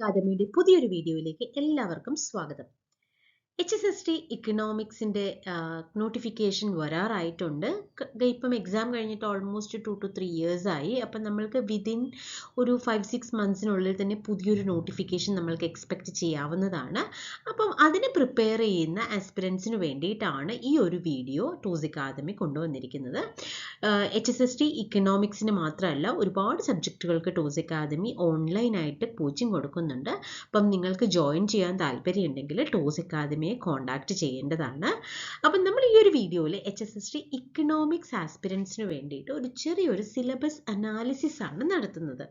അക്കാദമിയുടെ പുതിയൊരു വീഡിയോയിലേക്ക് എല്ലാവർക്കും സ്വാഗതം. HSST ഇക്കണോമിക്സിൻ്റെ നോട്ടിഫിക്കേഷൻ വരാറായിട്ടുണ്ട്. ഇപ്പം എക്സാം കഴിഞ്ഞിട്ട് ഓൾമോസ്റ്റ് 2 to 3 years ആയി. അപ്പം നമ്മൾക്ക് വിതിൻ ഒരു 5-6 monthsനുള്ളിൽ തന്നെ പുതിയൊരു നോട്ടിഫിക്കേഷൻ നമ്മൾക്ക് എക്സ്പെക്റ്റ് ചെയ്യാവുന്നതാണ്. അപ്പം അതിന് പ്രിപ്പയർ ചെയ്യുന്ന ആസ്പിരൻസിന് വേണ്ടിയിട്ടാണ് ഈ ഒരു വീഡിയോ ടൂസ് അക്കാദമി കൊണ്ടുവന്നിരിക്കുന്നത്. HSST ഇക്കണോമിക്സിന് മാത്രമല്ല ഒരുപാട് സബ്ജക്റ്റുകൾക്ക് ടൂസ് അക്കാദമി ഓൺലൈനായിട്ട് കോച്ചിങ് കൊടുക്കുന്നുണ്ട്. അപ്പം നിങ്ങൾക്ക് ജോയിൻ ചെയ്യാൻ താല്പര്യമുണ്ടെങ്കിൽ ടൂസ് അക്കാദമിയെ കോൺടാക്റ്റ് ചെയ്യേണ്ടതാണ്. അപ്പം നമ്മൾ ഈ ഒരു വീഡിയോയിൽ HSST ഇക്കണോമിക്സ് ആസ്പിരൻസിന് വേണ്ടിയിട്ട് ഒരു ചെറിയൊരു സിലബസ് അനാലിസിസ് ആണ് നടത്തുന്നത്.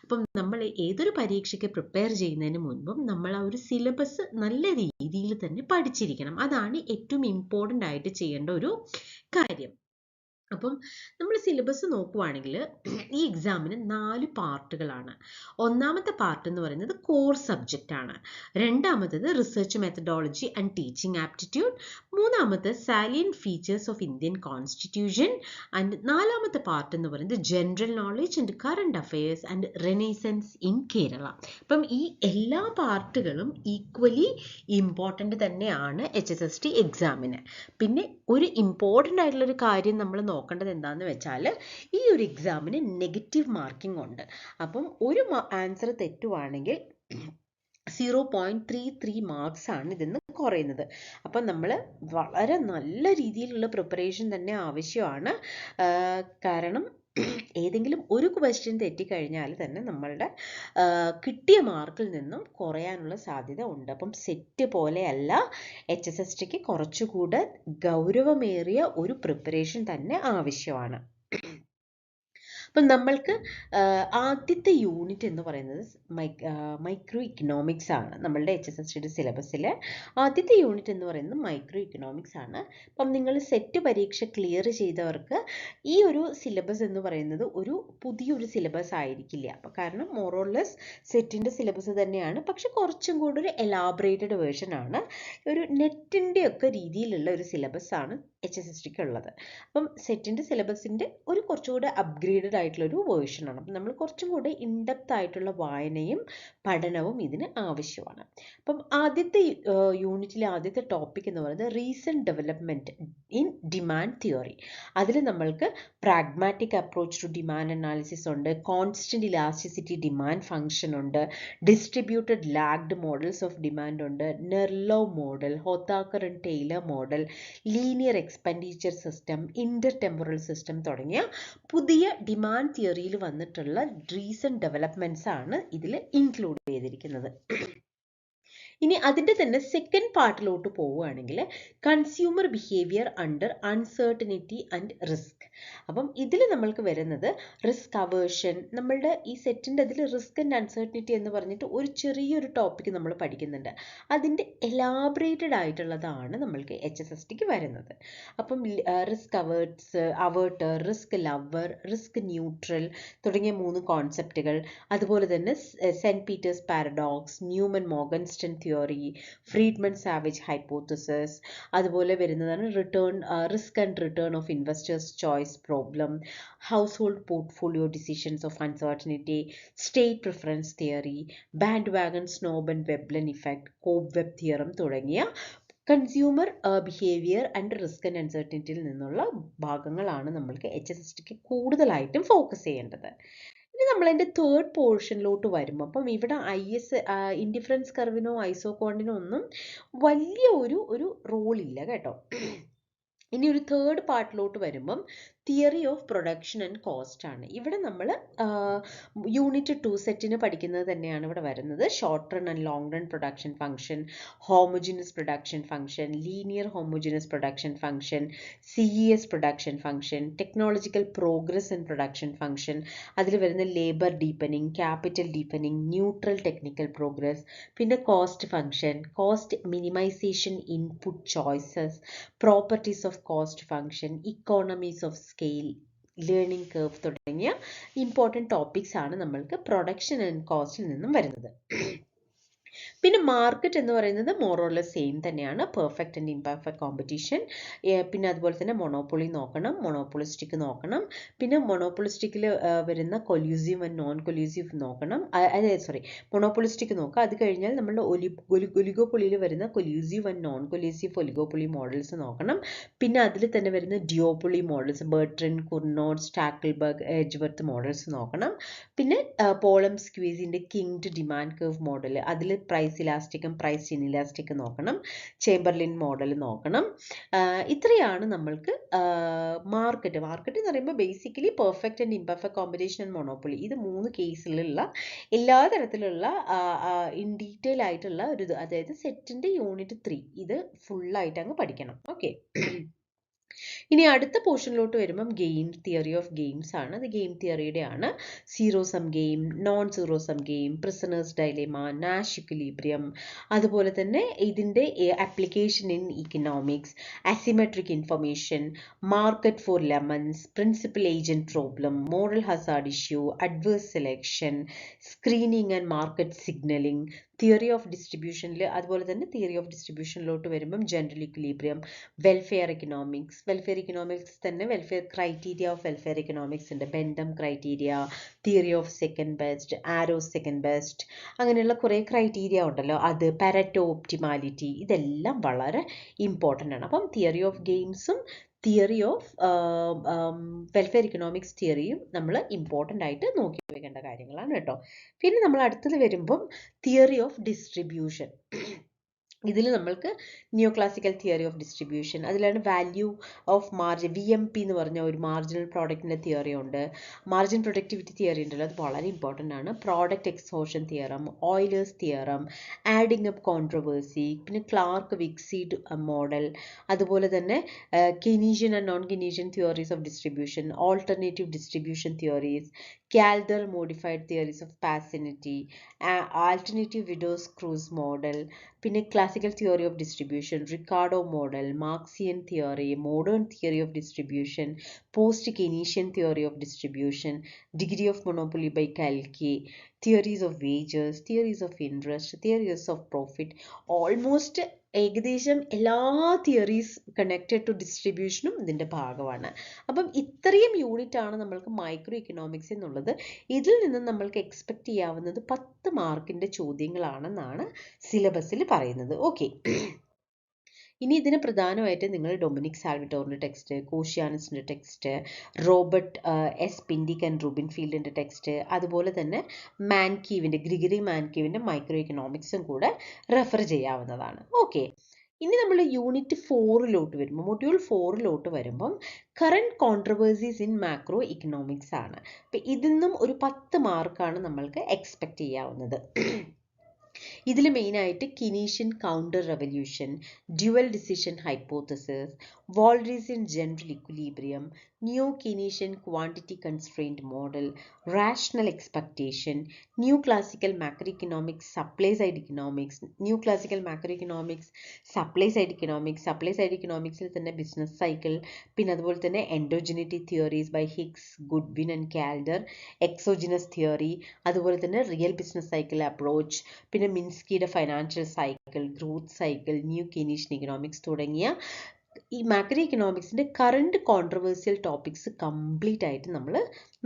അപ്പം നമ്മൾ ഏതൊരു പരീക്ഷയ്ക്ക് പ്രിപ്പയർ ചെയ്യുന്നതിന് മുൻപും നമ്മൾ ആ ഒരു സിലബസ് നല്ല രീതിയിൽ തന്നെ പഠിച്ചിരിക്കണം. അതാണ് ഏറ്റവും ഇമ്പോർട്ടൻ്റ് ആയിട്ട് ചെയ്യേണ്ട ഒരു കാര്യം. അപ്പം നമ്മൾ സിലബസ് നോക്കുവാണെങ്കിൽ ഈ എക്സാമിന് 4 പാർട്ടുകളാണ്. ഒന്നാമത്തെ പാർട്ട് എന്ന് പറയുന്നത് കോർ സബ്ജക്റ്റ് ആണ്. രണ്ടാമത്തേത് research methodology and teaching aptitude. മൂന്നാമത്തെ salient features of Indian constitution. And നാലാമത്തെ പാർട്ട് എന്ന് പറയുന്നത് general knowledge and current affairs and renaissance in Kerala. അപ്പം ഈ എല്ലാ പാർട്ടുകളും ഈക്വലി ഇമ്പോർട്ടൻ്റ് തന്നെയാണ് HSST എക്സാമിന്. പിന്നെ ഒരു ഇമ്പോർട്ടൻ്റ് ആയിട്ടുള്ളൊരു കാര്യം നമ്മൾ നോക്കേണ്ടത് എന്താണെന്ന് വെച്ചാൽ ഈ ഒരു എക്സാമിന് നെഗറ്റീവ് മാർക്കിംഗ് ഉണ്ട്. അപ്പം ഒരു ആൻസർ തെറ്റുവാണെങ്കിൽ 0.33 മാർക്സ് ആണ് ഇതിന്ന് കുറയുന്നത്. അപ്പം നമ്മൾ വളരെ നല്ല രീതിയിലുള്ള പ്രിപ്പറേഷൻ തന്നെ ആവശ്യമാണ്. കാരണം ഏതെങ്കിലും ഒരു ക്വസ്റ്റ്യൻ തെറ്റിക്കഴിഞ്ഞാൽ തന്നെ നമ്മളുടെ കിട്ടിയ മാർക്കിൽ നിന്നും കുറയാനുള്ള സാധ്യത ഉണ്ട്. അപ്പം സെറ്റ് പോലെയല്ല, HSSTക്ക് കുറച്ചുകൂടെ ഗൗരവമേറിയ ഒരു പ്രിപ്പറേഷൻ തന്നെ ആവശ്യമാണ്. അപ്പം നമ്മൾക്ക് ആദ്യത്തെ യൂണിറ്റ് എന്ന് പറയുന്നത് മൈക്രോ ഇക്കണോമിക്സ് ആണ്. നമ്മളുടെ HSSTയുടെ സിലബസിൽ ആദ്യത്തെ യൂണിറ്റ് എന്ന് പറയുന്നത് മൈക്രോ ഇക്കണോമിക്സ് ആണ്. അപ്പം നിങ്ങൾ സെറ്റ് പരീക്ഷ ക്ലിയർ ചെയ്തവർക്ക് ഈ ഒരു സിലബസ് എന്ന് പറയുന്നത് ഒരു പുതിയൊരു സിലബസ് ആയിരിക്കില്ല. അപ്പം കാരണം മോറോർലെസ് സെറ്റിൻ്റെ സിലബസ് തന്നെയാണ്, പക്ഷെ കുറച്ചും കൂടി ഒരു എലാബറേറ്റഡ് വേർഷൻ ആണ്. ഒരു നെറ്റിൻ്റെ ഒക്കെ രീതിയിലുള്ള ഒരു സിലബസ് ആണ് HSSTക്ക് ഉള്ളത്. അപ്പം സെറ്റിൻ്റെ സിലബസിൻ്റെ ഒരു കുറച്ചുകൂടെ അപ്ഗ്രേഡഡ് ആയിട്ടുള്ളൊരു വേർഷനാണ്. അപ്പം നമ്മൾ കുറച്ചും കൂടെ ഇൻഡെപ്ത് ആയിട്ടുള്ള വായനയും പഠനവും ഇതിന് ആവശ്യമാണ്. അപ്പം ആദ്യത്തെ യൂണിറ്റിലെ ആദ്യത്തെ ടോപ്പിക് എന്ന് പറയുന്നത് recent development in demand theory. അതിൽ നമ്മൾക്ക് pragmatic approach to demand analysis ഉണ്ട്, കോൺസ്റ്റൻറ്റ് ഇലാസ്റ്റിസിറ്റി ഡിമാൻഡ് ഫംഗ്ഷൻ ഉണ്ട്, distributed lagged models of demand ഉണ്ട്, Nerlove model, Houthakker and Taylor model, linear expenditure system, intertemporal system തുടങ്ങിയ പുതിയ demand തിയറിയിൽ വന്നിട്ടുള്ള recent developments ആണ് ഇതിൽ ഇൻക്ലൂഡ് ചെയ്തിരിക്കുന്നത്. ഇനി അതിൻ്റെ തന്നെ സെക്കൻഡ് പാർട്ടിലോട്ട് പോവുകയാണെങ്കിൽ consumer behaviour under uncertainty and risk. അപ്പം ഇതിൽ നമ്മൾക്ക് വരുന്നത് റിസ്ക് അവേർഷൻ. നമ്മളുടെ ഈ സെറ്റിൻ്റെ അതിൽ റിസ്ക് ആൻഡ് അൺസർട്ടനിറ്റി എന്ന് പറഞ്ഞിട്ട് ഒരു ചെറിയൊരു ടോപ്പിക് നമ്മൾ പഠിക്കുന്നുണ്ട്. അതിൻ്റെ എലാബറേറ്റഡ് ആയിട്ടുള്ളതാണ് നമ്മൾക്ക് HSSTക്ക് വരുന്നത്. അപ്പം risk averter, risk lover, risk neutral തുടങ്ങിയ 3 കോൺസെപ്റ്റുകൾ. അതുപോലെ തന്നെ saint Peter's paradox, Neumann Morgenstern theory, Friedman Savage hypothesis. അതുപോലെ വരുന്നതാണ് risk and return of investors choice problem, household portfolio decisions of uncertainty, state preference theory, bandwagon snob and Veblen effect, cobweb theorem തുടങ്ങിയ consumer behaviour and risk and അൺസർട്ടനിറ്റിയിൽ നിന്നുള്ള ഭാഗങ്ങളാണ് നമ്മൾക്ക് HSSTക്ക് കൂടുതലായിട്ടും focus ചെയ്യേണ്ടത്. ഇനി നമ്മൾ അതിൻ്റെ തേർഡ് പോർഷനിലോട്ട് വരുമ്പോൾ അപ്പം ഇവിടെ ഇൻഡിഫറൻസ് കർവിനോ ഐസോകോണ്ടിനോ ഒന്നും വലിയ ഒരു റോളില്ല കേട്ടോ. ഇനി ഒരു തേർഡ് പാർട്ടിലോട്ട് വരുമ്പം theory of production and cost ആണ്. ഇവിടെ നമ്മൾ യൂണിറ്റ് 2 സെറ്റിന് പഠിക്കുന്നത് തന്നെയാണ് ഇവിടെ വരുന്നത്. Short run and long run production function, homogeneous production function, linear homogeneous production function, CES production function, technological progress and production function. അതിൽ വരുന്ന labour deepening, capital deepening, neutral technical progress, പിന്നെ cost function, cost minimization input choices, properties of cost function, economies of scale, learning curve തുടങ്ങിയ important topics ആണ് നമ്മൾക്ക് production and കോസ്റ്റിൽ നിന്നും വരുന്നത്. പിന്നെ market എന്ന് പറയുന്നത് മോറോർലെസ് സെയിം തന്നെയാണ്, പെർഫെക്റ്റ് ആൻഡ് ഇംപെർഫെക്റ്റ് കോമ്പറ്റീഷൻ. പിന്നെ അതുപോലെ തന്നെ മൊണോപ്പൊളി നോക്കണം, മൊണോപ്പൊളിസ്റ്റിക് നോക്കണം. പിന്നെ മൊണോപ്പൊളിസ്റ്റിക്കിൽ വരുന്ന കൊല്യൂസീവ് ആൻഡ് നോൺ കൊല്യൂസീവ് നോക്കണം. സോറി, മൊണോപ്പൊളിസ്റ്റിക് നോക്കുക. അത് കഴിഞ്ഞാൽ നമ്മളുടെ ഒലിഗോപ്പൊളിയിൽ വരുന്ന കൊല്യൂസീവ് ആൻഡ് നോൺ കൊല്യൂസീവ് ഒലിഗോപ്പൊളി മോഡൽസ് നോക്കണം. പിന്നെ അതിൽ തന്നെ വരുന്ന ഡിയോപ്പൊളി മോഡൽസ്, ബർട്രൻ, കുർനോട്ട്, സ്റ്റാക്കിൾബർഗ്, എഡ്ജ്വർത്ത് മോഡൽസ് നോക്കണം. പിന്നെ പോളം സ്ക്വീസിൻ്റെ കിങ്ഡ് ഡിമാൻഡ് കർവ് മോഡൽ, അതിൽ പ്രൈസ് ഇലാസ്റ്റിക്കും പ്രൈസ് ഇൻഇലാസ്റ്റിക്കും നോക്കണം. ചേംബർലിൻ മോഡൽ നോക്കണം. ഇത്രയാണ് നമ്മൾക്ക് മാർക്കറ്റ് എന്ന് പറയുമ്പോൾ basically perfect and imperfect competition and monopoly, ഇത് 3 കേസിലുള്ള എല്ലാ തരത്തിലുള്ള ഇൻ ഡീറ്റെയിൽ ആയിട്ടുള്ള ഒരു ഇത്, അതായത് സെറ്റിൻ്റെ യൂണിറ്റ് 3 ഇത് ഫുള്ളായിട്ട് അങ്ങ് പഠിക്കണം. ഓക്കെ. ഇനി അടുത്ത പോർഷനിലോട്ട് വരുമ്പം ഗെയിം തിയറി ഓഫ് ഗെയിംസ് ആണ്. അത് ഗെയിം തിയറിയുടെ ആണ്. Zero sum game, non zero sum game, prisoner's dilemma, Nash equilibrium, അതുപോലെ തന്നെ ഇതിൻ്റെ application in economics, asymmetric information, market for lemons, principal agent problem, moral hazard issue, adverse selection, screening and market signalling, theory of ഡിസ്ട്രിബ്യൂഷനിൽ, അതുപോലെ തന്നെ theory of ഡിസ്ട്രിബ്യൂഷനിലോട്ട് വരുമ്പം general equilibrium, welfare economics തന്നെ welfare criteria of welfare economics ഉണ്ട്, Bentham criteria, theory of second best, Arrow's second best, അങ്ങനെയുള്ള കുറേ criteria ഉണ്ടല്ലോ, അത് പാരറ്റോ ഒപ്റ്റിമാലിറ്റി, ഇതെല്ലാം വളരെ ഇമ്പോർട്ടൻ്റ് ആണ്. അപ്പം തിയറി ഓഫ് ഗെയിംസും തിയറി ഓഫ് വെൽഫെയർ ഇക്കണോമിക്സ് തിയറിയും നമ്മൾ ഇമ്പോർട്ടൻ്റ് ആയിട്ട് നോക്കി വെക്കേണ്ട കാര്യങ്ങളാണ് കേട്ടോ. പിന്നെ നമ്മൾ അടുത്തത് വരുമ്പം തിയറി ഓഫ് ഡിസ്ട്രിബ്യൂഷൻ. ഇതിൽ നമ്മൾക്ക് new classical theory of distribution, അതിലാണ് വാല്യൂ ഓഫ് മാർജിൻ, VMP എന്ന് പറഞ്ഞ ഒരു മാർജിനൽ പ്രോഡക്റ്റിൻ്റെ തിയറി ഉണ്ട്. മാർജിൻ പ്രൊഡക്ടിവിറ്റി തിയറി ഉണ്ടല്ലോ, അത് വളരെ ഇമ്പോർട്ടൻ്റ് ആണ്. Product exhaustion theorem, Euler's theorem, adding up controversy, പിന്നെ ക്ലാർക്ക് വിക്സീഡ് മോഡൽ, അതുപോലെ തന്നെ Keynesian and non Keynesian theories of distribution, alternative distribution theories, Kaldor modified theories of Pasinetti, alternative widow's cruse model, പിന്നെ classical theory of distribution, Ricardo model, Marxian theory, modern theory of distribution, post Keynesian theory of distribution, degree of monopoly by Kalecki, theories of wages, theories of interest, theories of profit. Almost ഏകദേശം എല്ലാ theories connected to ഡിസ്ട്രിബ്യൂഷനും ഇതിൻ്റെ ഭാഗമാണ്. അപ്പം ഇത്രയും unit ആണ് നമ്മൾക്ക് micro economics എന്നുള്ളത്. ഇതിൽ നിന്ന് നമ്മൾക്ക് എക്സ്പെക്ട് ചെയ്യാവുന്നത് 10 മാർക്കിൻ്റെ ചോദ്യങ്ങളാണെന്നാണ് സിലബസിൽ പറയുന്നത്. ഓക്കെ. ഇനി ഇതിന് പ്രധാനമായിട്ട് നിങ്ങൾ ഡൊമിനിക് സാൽവിറ്റോറിൻ്റെ ടെക്സ്റ്റ്, കോഷ്യാനസിൻ്റെ text, Robert S Pindyck and Rubin ഫീൽഡിൻ്റെ ടെക്സ്റ്റ്, അതുപോലെ തന്നെ ഗ്രിഗറി മാൻകീവിൻ്റെ മൈക്രോ ഇക്കണോമിക്സും കൂടെ റെഫർ ചെയ്യാവുന്നതാണ്. ഓക്കെ. ഇനി നമ്മൾ യൂണിറ്റ് 4 വരുമ്പോൾ, മൊഡ്യൂൾ 4 വരുമ്പം current controversies in macro economics ആണ്. അപ്പം ഇതിന്നും ഒരു 10 മാർക്കാണ് നമ്മൾക്ക് എക്സ്പെക്ട് ചെയ്യാവുന്നത്. ഇതിൽ മെയിനായിട്ട് Keynesian counter revolution, dual decision hypothesis, Walrasian general equilibrium, new Keynesian quantity constrained model, rational expectation, new classical macro economics, supply side economics, new classical macro economics, supply side ഇക്കണോമിക്സിൽ തന്നെ ബിസിനസ് സൈക്കിൾ, പിന്നെ അതുപോലെ തന്നെ endogeneity theories by Hicks, Goodwin and Kaldor, exogenous theory, അതുപോലെ തന്നെ real business cycle approach, പിന്നെ മിൻസ്കിയുടെ financial cycle, growth cycle, new Keynesian economics തുടങ്ങിയ ഈ മാക്രോ ഇക്കണോമിക്സിൻ്റെ കറണ്ട് കോൺട്രവേഴ്സ്യൽ ടോപ്പിക്സ് കംപ്ലീറ്റ് ആയിട്ട് നമ്മൾ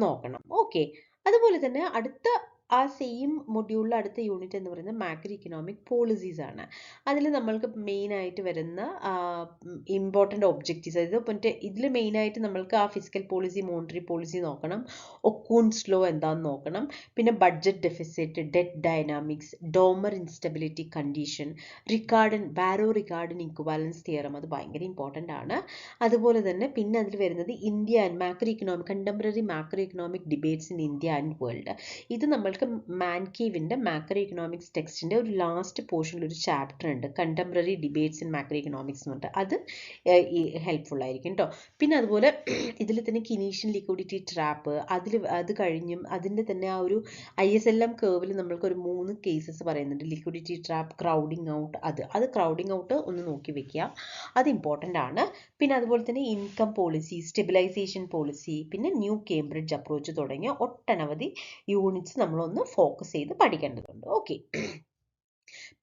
നോക്കണം. ഓക്കെ. അതുപോലെ തന്നെ അടുത്ത ആ സെയിം മൊഡ്യൂളിൽ അടുത്ത യൂണിറ്റ് എന്ന് പറയുന്നത് മാക്രോ ഇക്കണോമിക് പോളിസീസ് ആണ്. അതിൽ നമ്മൾക്ക് മെയിനായിട്ട് വരുന്ന ഇമ്പോർട്ടൻ്റ് ഒബ്ജക്റ്റീവ്സ്, അതായത് മറ്റേ ഇതിൽ മെയിനായിട്ട് നമ്മൾക്ക് ആ ഫിസിക്കൽ പോളിസി, മോണിറ്ററി പോളിസി നോക്കണം, ഒക്കൂൺസ് ലോ എന്താണെന്ന് നോക്കണം, പിന്നെ budget deficit, debt dynamics, Domar instability condition, Barro Ricardian equivalence theorem, അത് ഭയങ്കര ഇമ്പോർട്ടൻ്റ് ആണ്. അതുപോലെ തന്നെ പിന്നെ അതിൽ വരുന്നത് India and contemporary macro economic debates in India and world. ഇത് നമ്മൾക്ക് മാൻകീവിൻ്റെ മാക്രോ ഇക്കണോമിക്സ് ടെക്സ്റ്റിൻ്റെ ഒരു ലാസ്റ്റ് പോർഷനിൽ ഒരു ചാപ്റ്റർ ഉണ്ട്, contemporary debates in macro economics എന്ന് പറഞ്ഞിട്ട്. അത് ഹെൽപ്ഫുൾ ആയിരിക്കും കേട്ടോ. പിന്നെ അതുപോലെ ഇതിൽ തന്നെ കെനീഷ്യൻ ലിക്വിഡിറ്റി ട്രാപ്പ്, അത് കഴിഞ്ഞും അതിൻ്റെ തന്നെ ആ ഒരു ISLM കേർവിൽ നമ്മൾക്ക് ഒരു 3 കേസസ് പറയുന്നുണ്ട്, ലിക്വിഡിറ്റി ട്രാപ്പ്, ക്രൗഡിങ് ഔട്ട്. അത് ക്രൗഡിങ് ഔട്ട് ഒന്ന് നോക്കി വെക്കുക, അത് ഇമ്പോർട്ടൻ്റ് ആണ്. പിന്നെ അതുപോലെ തന്നെ ഇൻകം പോളിസി, സ്റ്റെബിലൈസേഷൻ പോളിസി, പിന്നെ ന്യൂ കേംബ്രിഡ്ജ് അപ്രോച്ച് തുടങ്ങിയ ഒട്ടനവധി യൂണിറ്റ്സ് നമ്മളൊന്ന് ഫോക്കസ് ചെയ്ത് പഠിക്കേണ്ടതുണ്ട്. ഓക്കെ.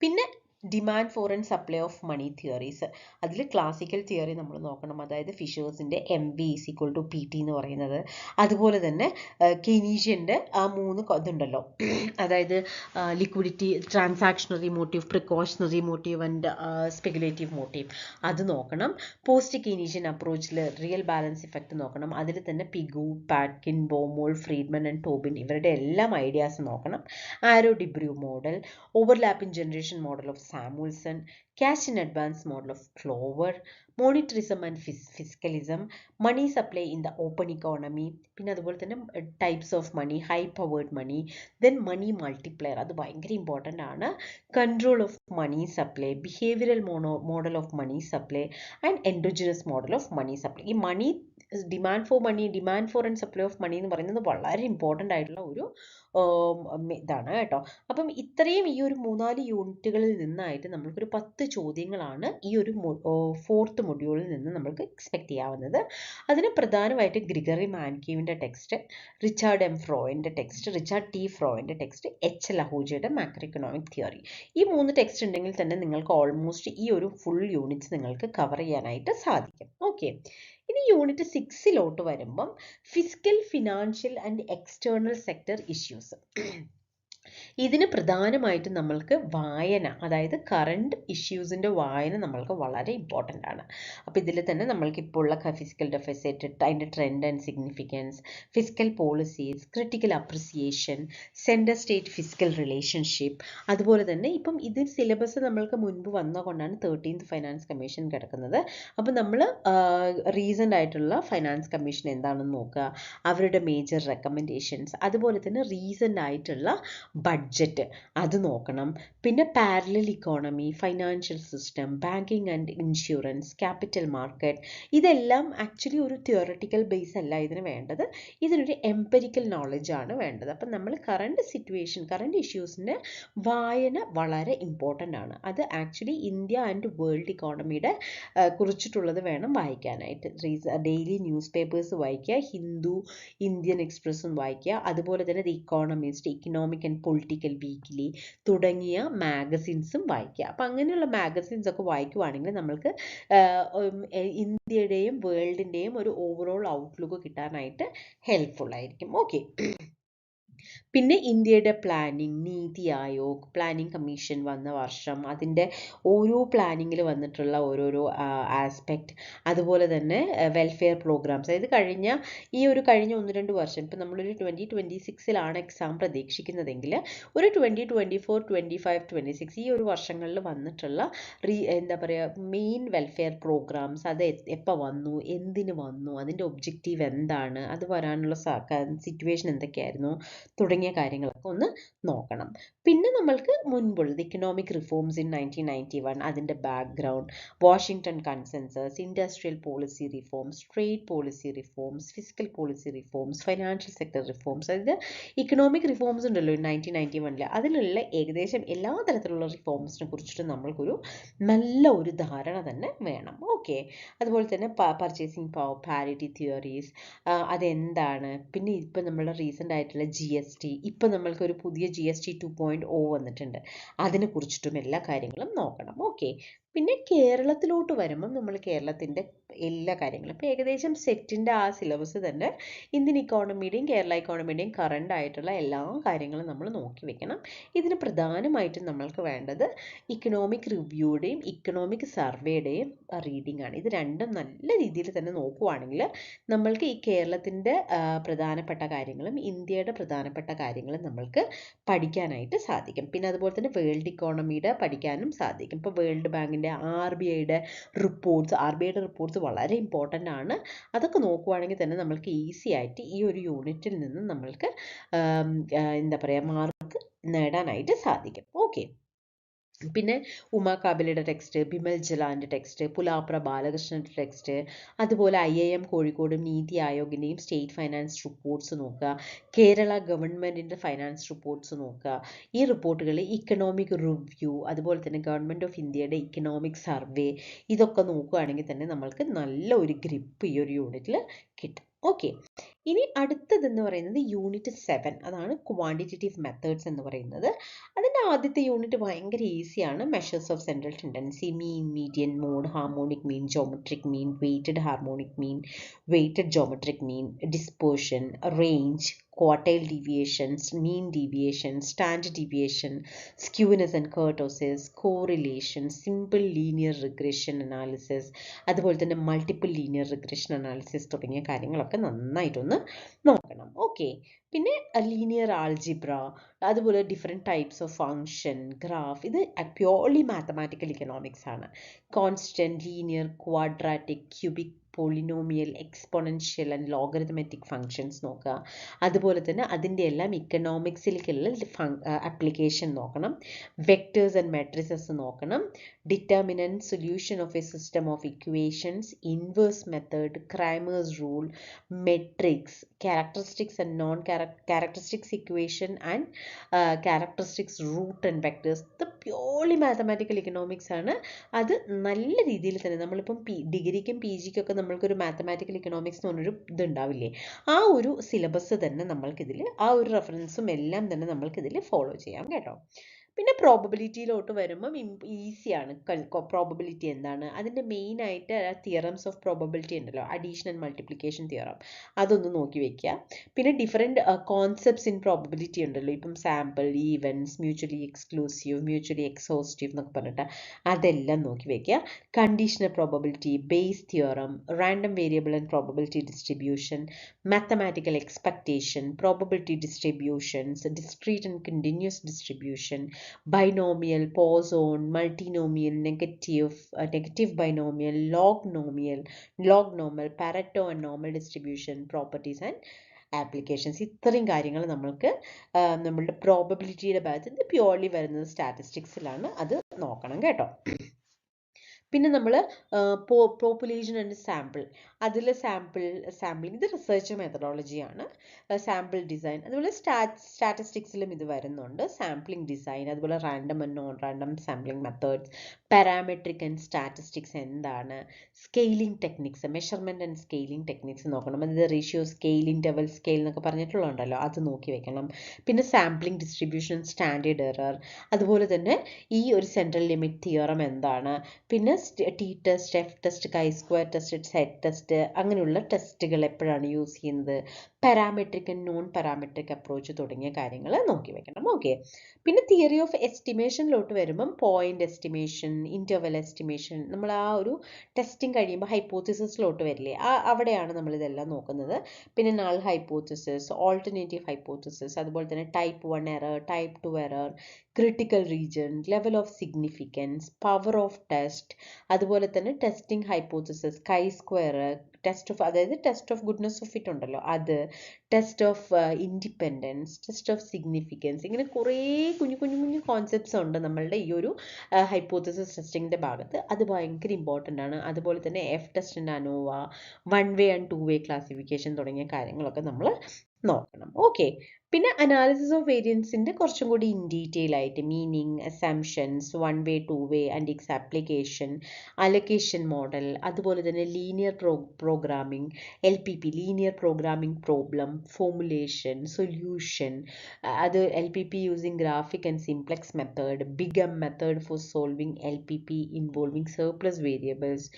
പിന്നെ demand for and supply of money theories. അതിൽ ക്ലാസിക്കൽ തിയറി നമ്മൾ നോക്കണം, അതായത് ഫിഷേഴ്സിൻ്റെ MV = PT എന്ന് പറയുന്നത്. അതുപോലെ തന്നെ കെയ്നീഷ്യൻ്റെ ആ 3 ഇതുണ്ടല്ലോ, അതായത് liquidity, transactionary motive, precautionary motive and speculative motive, അത് നോക്കണം. പോസ്റ്റ് കെയ്നീഷ്യൻ അപ്രോച്ചിൽ റിയൽ ബാലൻസ് ഇഫക്റ്റ് നോക്കണം. അതിൽ തന്നെ പിഗു, പാറ്റ്കിൻ, ബോമോൾ, ഫ്രീഡ്മൻ ആൻഡ് ടോബിൻ, ഇവരുടെ എല്ലാം ഐഡിയാസ് നോക്കണം. Arrow Debreu model, overlapping generation model of Samuelson, cash in advance model of Clower, monetarism and fiscalism, money supply in the open economy, പിന്നെ അതുപോലെ തന്നെ types of money, high powered money, then money multiplier, അത് ഭയങ്കര important ആണ്, control of money supply, behavioural model of money supply and endogenous model of money supply. ഈ money demand for and supply of money എന്ന് പറയുന്നത് വളരെ important ആയിട്ടുള്ള ഒരു ഇതാണ് കേട്ടോ. അപ്പം ഇത്രയും ഈ ഒരു 3-4 യൂണിറ്റുകളിൽ നിന്നായിട്ട് നമ്മൾക്കൊരു 10 ചോദ്യങ്ങളാണ് ഈ ഒരു 4th മൊഡ്യൂളിൽ നിന്ന് നമ്മൾക്ക് എക്സ്പെക്ട് ചെയ്യാവുന്നത്. അതിന് പ്രധാനമായിട്ട് ഗ്രിഗറി മാൻകീവിൻ്റെ ടെക്സ്റ്റ്, റിച്ചാർഡ് ടി ഫ്രോയിൻ്റെ ടെക്സ്റ്റ്, H. ലഹൂജയുടെ മാക്രോ ഇക്കണോമിക് തിയറി, ഈ 3 ടെക്സ്റ്റ് ഉണ്ടെങ്കിൽ തന്നെ നിങ്ങൾക്ക് ഓൾമോസ്റ്റ് ഈ ഒരു ഫുൾ യൂണിറ്റ്സ് നിങ്ങൾക്ക് കവർ ചെയ്യാനായിട്ട് സാധിക്കും. ഓക്കെ, ഇനി യൂണിറ്റ് 6 വരുമ്പം physical, financial and external sector issues. ഇതിന് പ്രധാനമായിട്ടും നമ്മൾക്ക് വായന, അതായത് കറണ്ട് ഇഷ്യൂസിൻ്റെ വായന നമ്മൾക്ക് വളരെ ഇമ്പോർട്ടൻ്റ് ആണ്. അപ്പോൾ ഇതിൽ തന്നെ നമ്മൾക്ക് ഇപ്പോൾ ഉള്ള ഫിസിക്കൽ ഡെഫിസിറ്റ്, അതിൻ്റെ trend and significance, physical policies, critical appreciation, centre state physical relationship, അതുപോലെ തന്നെ ഇപ്പം ഇത് സിലബസ് നമ്മൾക്ക് മുൻപ് വന്നതുകൊണ്ടാണ് 13th ഫൈനാൻസ് കമ്മീഷൻ കിടക്കുന്നത്. അപ്പോൾ നമ്മൾ റീസെൻ്റ് ആയിട്ടുള്ള ഫൈനാൻസ് കമ്മീഷൻ എന്താണെന്ന് നോക്കുക, അവരുടെ മേജർ റെക്കമെൻഡേഷൻസ്, അതുപോലെ തന്നെ റീസെൻ്റ് ആയിട്ടുള്ള ബഡ്ജറ്റ്, അത് നോക്കണം. പിന്നെ parallel economy, financial system, banking and insurance, capital market, ഇതെല്ലാം ആക്ച്വലി ഒരു തിയറട്ടിക്കൽ ബേസ് അല്ല ഇതിന് വേണ്ടത്, ഇതിനൊരു എംപെരിക്കൽ നോളജ് ആണ് വേണ്ടത്. അപ്പം നമ്മൾ കറണ്ട് ഇഷ്യൂസിൻ്റെ വായന വളരെ ഇമ്പോർട്ടൻ്റ് ആണ്. അത് ആക്ച്വലി ഇന്ത്യ ആൻഡ് വേൾഡ് ഇക്കോണമിയുടെ കുറിച്ചിട്ടുള്ളത് വേണം വായിക്കാനായിട്ട്. ഡെയിലി ന്യൂസ് പേപ്പേഴ്സ് വായിക്കുക, ഹിന്ദു, ഇന്ത്യൻ എക്സ്പ്രസ്സും വായിക്കുക, അതുപോലെ തന്നെ the economist, economic and political weekly തുടങ്ങിയ മാഗസിൻസും വായിക്കുക. അപ്പം അങ്ങനെയുള്ള മാഗസിൻസ് ഒക്കെ വായിക്കുവാണെങ്കിൽ നമ്മൾക്ക് ഇന്ത്യയുടെയും വേൾഡിൻ്റെയും ഒരു ഓവറോൾ ഔട്ട്ലുക്ക് കിട്ടാനായിട്ട് ഹെൽപ്ഫുൾ ആയിരിക്കും. ഓക്കെ, പിന്നെ ഇന്ത്യയുടെ planning, NITI Aayog, planning commission വന്ന വർഷം, അതിൻ്റെ ഓരോ പ്ലാനിങ്ങിൽ വന്നിട്ടുള്ള ഓരോരോ ആസ്പെക്റ്റ്, അതുപോലെ തന്നെ വെൽഫെയർ പ്രോഗ്രാംസ്, അതായത് കഴിഞ്ഞ 1-2 വർഷം, ഇപ്പം നമ്മളൊരു 2026 എക്സാം പ്രതീക്ഷിക്കുന്നതെങ്കിൽ ഒരു 2024, 25, 26 ഈ ഒരു വർഷങ്ങളിൽ വന്നിട്ടുള്ള എന്താ പറയുക, മെയിൻ വെൽഫെയർ പ്രോഗ്രാംസ്, അത് എപ്പോൾ വന്നു, എന്തിന് വന്നു, അതിൻ്റെ ഒബ്ജക്റ്റീവ് എന്താണ്, അത് വരാനുള്ള സിറ്റുവേഷൻ എന്തൊക്കെയായിരുന്നു തുടങ്ങിയ കാര്യങ്ങളൊക്കെ ഒന്ന് നോക്കണം. പിന്നെ നമ്മൾക്ക് മുൻപുള്ളത് ഇക്കണോമിക് റിഫോംസ് ഇൻ 1991, അതിൻ്റെ background, Washington consensus, industrial policy reforms, trade policy reforms, physical policy reforms, financial sector reforms, അതായത് ഇക്കണോമിക് റിഫോംസ് ഉണ്ടല്ലോ 1991, അതിലുള്ള ഏകദേശം എല്ലാ തരത്തിലുള്ള റിഫോംസിനെ കുറിച്ചിട്ട് നമ്മൾക്കൊരു നല്ല ഒരു ധാരണ തന്നെ വേണം. ഓക്കെ, അതുപോലെ തന്നെ പർച്ചേസിങ് പവർ പാരിറ്റി തിയറീസ്, അതെന്താണ്, പിന്നെ ഇപ്പം നമ്മളുടെ റീസെൻ്റ് ആയിട്ടുള്ള GST, ഇപ്പം നമ്മൾക്കൊരു പുതിയ GST 2.0 വന്നിട്ടുണ്ട്, അതിനെ കുറിച്ചിട്ടും എല്ലാ കാര്യങ്ങളും നോക്കണം. ഓക്കെ, പിന്നെ കേരളത്തിലോട്ട് വരുമ്പം നമ്മൾ കേരളത്തിൻ്റെ എല്ലാ കാര്യങ്ങളും ഇപ്പം ഏകദേശം സെറ്റിൻ്റെ ആ സിലബസ് തന്നെ ഇന്ത്യൻ ഇക്കോണമിയുടെയും കേരള ഇക്കോണമിയുടെയും കറണ്ട് ആയിട്ടുള്ള എല്ലാ കാര്യങ്ങളും നമ്മൾ നോക്കി വെക്കണം. ഇതിന് പ്രധാനമായിട്ടും നമ്മൾക്ക് വേണ്ടത് ഇക്കണോമിക് റിവ്യൂയുടെയും ഇക്കണോമിക് സർവേയുടെയും റീഡിംഗ് ആണ്. ഇത് രണ്ടും നല്ല രീതിയിൽ തന്നെ നോക്കുവാണെങ്കിൽ നമ്മൾക്ക് ഈ കേരളത്തിൻ്റെ പ്രധാനപ്പെട്ട കാര്യങ്ങളും ഇന്ത്യയുടെ പ്രധാനപ്പെട്ട കാര്യങ്ങളും നമ്മൾക്ക് പഠിക്കാനായിട്ട് സാധിക്കും. പിന്നെ അതുപോലെ തന്നെ വേൾഡ് ഇക്കോണമിയുടെ പഠിക്കാനും സാധിക്കും. ഇപ്പോൾ വേൾഡ് ബാങ്കിൻ്റെ, RBIയുടെ റിപ്പോർട്ട്സ് വളരെ ഇമ്പോർട്ടൻ്റ് ആണ്. അതൊക്കെ നോക്കുവാണെങ്കിൽ തന്നെ നമ്മൾക്ക് ഈസി ആയിട്ട് ഈ ഒരു യൂണിറ്റിൽ നിന്ന് നമ്മൾക്ക് എന്താ പറയുക, മാർക്ക് നേടാനായിട്ട് സാധിക്കും. ഓക്കെ, പിന്നെ ഉമാ കാബലിയുടെ ടെക്സ്റ്റ്, ബിമൽ ജലാൻ്റെ ടെക്സ്റ്റ്, പുലാപ്ര ബാലകൃഷ്ണൻ്റെ ടെക്സ്റ്റ്, അതുപോലെ IIM കോഴിക്കോടും നീതി ആയോഗിൻ്റെയും സ്റ്റേറ്റ് ഫൈനാൻസ് റിപ്പോർട്ട്സ് നോക്കുക, കേരള ഗവൺമെൻറ്റിൻ്റെ ഫൈനാൻസ് റിപ്പോർട്ട്സ് നോക്കുക. ഈ റിപ്പോർട്ടുകളിൽ ഇക്കണോമിക് റിവ്യൂ, അതുപോലെ തന്നെ ഗവൺമെൻറ് ഓഫ് ഇന്ത്യയുടെ ഇക്കണോമിക് സർവേ, ഇതൊക്കെ നോക്കുകയാണെങ്കിൽ തന്നെ നമ്മൾക്ക് നല്ല ഒരു ഗ്രിപ്പ് ഈ ഒരു യൂണിറ്റിൽ കിട്ടും. ഓക്കെ, ഇനി അടുത്തതെന്ന് പറയുന്നത് യൂണിറ്റ് 7, അതാണ് ക്വാണ്ടിറ്റേറ്റീവ് മെത്തേഡ്സ് എന്ന് പറയുന്നത്. അതിൻ്റെ ആദ്യത്തെ യൂണിറ്റ് ഭയങ്കര ഈസിയാണ്. Measures of central tendency, mean, median, mode, harmonic mean, geometric mean, weighted harmonic mean, weighted geometric mean, dispersion, range, quartile deviations, mean deviation, standard deviation, skewness and kurtosis, correlation, simple linear regression analysis, അതുപോലെ തന്നെ multiple linear regression analysis തുടങ്ങിയ കാര്യങ്ങളൊക്കെ നന്നായിട്ടൊന്ന് നോക്കണം. Okay, പിന്നെ linear algebra, അതുപോലെ different types of function, graph, ഇത് purely mathematical economics ആണ്. Constant, linear, quadratic, cubic, polynomial, exponential and logarithmic functions നോക്കുക. അതുപോലെ തന്നെ അതിൻ്റെ എല്ലാം ഇക്കണോമിക്സിലേക്കുള്ള ആപ്ലിക്കേഷൻ നോക്കണം. വെക്ടേഴ്സ് ആൻഡ് മെട്രിസസ് നോക്കണം. Determinant, solution of a system of equations, inverse method, Cramer's rule, matrix, characteristics and non characteristics equation and characteristics root and vectors. ഇത് purely mathematical economics ആണ്. അത് നല്ല രീതിയിൽ തന്നെ നമ്മളിപ്പം ഡിഗ്രിക്കും പി ജിക്കൊക്കെ നമ്മൾക്കൊരു മാത്തമാറ്റിക്കൽ ഇക്കണോമിക്സ് എന്ന് പറഞ്ഞൊരു ഇതുണ്ടാവില്ലേ, ആ ഒരു സിലബസ് തന്നെ നമ്മൾക്കിതിൽ, ആ ഒരു റെഫറൻസും എല്ലാം തന്നെ നമ്മൾക്കിതിൽ ഫോളോ ചെയ്യാം കേട്ടോ. പിന്നെ പ്രോബബിലിറ്റിയിലോട്ട് വരുമ്പം ഈസിയാണ്. പ്രോബബിലിറ്റി എന്താണ്, അതിൻ്റെ മെയിനായിട്ട് തിയറംസ് ഓഫ് പ്രോബബിലിറ്റി ഉണ്ടല്ലോ, അഡീഷൻ ആൻഡ് മൾട്ടിപ്ലിക്കേഷൻ തിയറം, അതൊന്ന് നോക്കി വെക്കുക. പിന്നെ ഡിഫറെൻറ്റ് കോൺസെപ്റ്റ്സ് ഇൻ പ്രോബബിലിറ്റി ഉണ്ടല്ലോ, ഇപ്പം sample, events, mutually exclusive, mutually exhaustive എന്നൊക്കെ പറഞ്ഞിട്ട് അതെല്ലാം നോക്കി വെക്കുക. Conditional probability, base theorem, random variable and probability distribution, mathematical expectation, probability distributions, discrete and continuous distribution, binomial, Poisson, multinomial, negative binomial, log normal, Pareto and normal distribution, properties and applications. ഇത്രയും കാര്യങ്ങൾ നമ്മൾക്ക് നമ്മളുടെ പ്രോബബിലിറ്റിയുടെ ഭാഗത്ത് purely വരുന്നത് സ്റ്റാറ്റിസ്റ്റിക്സിലാണ്. അത് നോക്കണം കേട്ടോ. പിന്നെ നമ്മൾ പോപ്പുലേഷൻ ആൻഡ് സാമ്പിൾ, അതിൽ സാമ്പിളിംഗ്, ഇത് റിസർച്ച് മെത്തഡോളജിയാണ്. സാമ്പിൾ ഡിസൈൻ, അതുപോലെ സ്റ്റാറ്റിസ്റ്റിക്സിലും ഇത് വരുന്നുണ്ട്. സാമ്പിളിംഗ് ഡിസൈൻ, അതുപോലെ random and non random sampling methods, parametric and statistics എന്താണ്, scaling techniques, measurement and scaling techniques നോക്കണം. അതായത് റേഷ്യോ സ്കെയിൽ, ഇൻ്റർവൽ സ്കെയിൽ എന്നൊക്കെ പറഞ്ഞിട്ടുള്ളതുണ്ടല്ലോ, അത് നോക്കി വെക്കണം. പിന്നെ സാമ്പിളിംഗ് ഡിസ്ട്രിബ്യൂഷൻ, സ്റ്റാൻഡേർഡ് എറർ, അതുപോലെ തന്നെ ഈ ഒരു സെൻട്രൽ ലിമിറ്റ് തിയറം എന്താണ്, പിന്നെ ടി ടെസ്റ്റ്, എഫ് ടെസ്റ്റ്, കൈ സ്ക്വയർ ടെസ്റ്റ്, സെറ്റ് ടെസ്റ്റ്, അങ്ങനെയുള്ള ടെസ്റ്റുകൾ എപ്പോഴാണ് യൂസ് ചെയ്യുന്നത്, parametric and non parametric approach തുടങ്ങിയ കാര്യങ്ങൾ നോക്കി വെക്കണം. ഓക്കെ, പിന്നെ തിയറി ഓഫ് എസ്റ്റിമേഷനിലോട്ട് വരുമ്പം പോയിന്റ് എസ്റ്റിമേഷൻ, ഇൻ്റർവൽ എസ്റ്റിമേഷൻ, നമ്മൾ ആ ഒരു ടെസ്റ്റിംഗ് കഴിയുമ്പോൾ ഹൈപ്പോത്തിസിസിലോട്ട് വരില്ലേ, അവിടെയാണ് നമ്മളിതെല്ലാം നോക്കുന്നത്. പിന്നെ നൾ ഹൈപ്പോത്തിസിസ്, ഓൾട്ടർനേറ്റീവ് ഹൈപ്പോത്തിസിസ്, അതുപോലെ തന്നെ type 1 error, type 2 error, critical region, level of significance, power of test, അതുപോലെ തന്നെ testing hypothesis, chi square, test of, അതായത് test of goodness of fit ഉണ്ടല്ലോ അത്, test of independence, test of significance, ഇങ്ങനെ കുറേ കുഞ്ഞു കുഞ്ഞു കുഞ്ഞു കോൺസെപ്റ്റ്സ് ഉണ്ട് നമ്മളുടെ ഈ ഒരു ഹൈപ്പോത്തിസിസ് ടെസ്റ്റിങ്ങിൻ്റെ ഭാഗത്ത്. അത് ഭയങ്കര ഇമ്പോർട്ടൻ്റ് ആണ്. അതുപോലെ തന്നെ F test and ANOVA, 1 way and 2 way classification തുടങ്ങിയ കാര്യങ്ങളൊക്കെ നമ്മൾ നോക്കണം. ഓക്കെ, പിന്നെ അനാലിസിസ് ഓഫ് വേരിയൻസിൻ്റെ കുറച്ചും കൂടി ഇൻ ഡീറ്റെയിൽ ആയിട്ട് meaning, assumptions, 1 way 2 way and its application, allocation model, അതുപോലെ തന്നെ linear programming, LPP, linear programming problem, formulation, solution, അത് LPP using graphic and simplex method, big method for solving LPP involving surplus variables,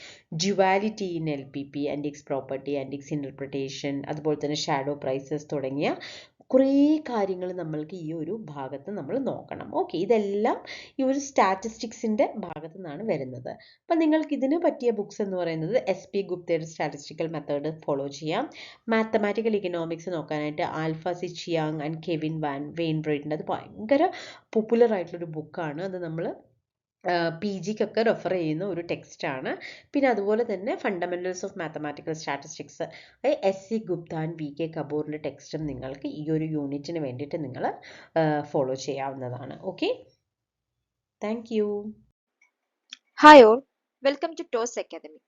duality in LPP and its property and its interpretation, അതുപോലെ തന്നെ shadow prices തുടങ്ങിയ കുറേ കാര്യങ്ങൾ നമ്മൾക്ക് ഈ ഒരു ഭാഗത്ത് നമ്മൾ നോക്കണം. ഓക്കെ, ഇതെല്ലാം ഈ ഒരു സ്റ്റാറ്റിസ്റ്റിക്സിൻ്റെ ഭാഗത്തു നിന്നാണ് വരുന്നത്. അപ്പം നിങ്ങൾക്ക് ഇതിന് പറ്റിയ ബുക്സ് എന്ന് പറയുന്നത് SP ഗുപ്തയുടെ സ്റ്റാറ്റിസ്റ്റിക്കൽ മെത്തേഡ് ഫോളോ ചെയ്യാം. മാത്തമാറ്റിക്കൽ ഇക്കണോമിക്സ് നോക്കാനായിട്ട് Alpha C Chiang and Kevin Van വെയിൻബ്രൈറ്റിൻ്റെ, അത് ഭയങ്കര പോപ്പുലർ ആയിട്ടുള്ളൊരു ബുക്കാണ്. അത് നമ്മൾ PGക്കൊക്കെ റെഫർ ചെയ്യുന്ന ഒരു ടെക്സ്റ്റാണ്. പിന്നെ അതുപോലെ തന്നെ fundamentals of mathematical statistics, SC Gupta and VK കപൂറിൻ്റെ ടെക്സ്റ്റും നിങ്ങൾക്ക് ഈ ഒരു യൂണിറ്റിന് വേണ്ടിയിട്ട് നിങ്ങൾ ഫോളോ ചെയ്യാവുന്നതാണ്. Okay, thank you. Hi all, welcome to Toss Academy.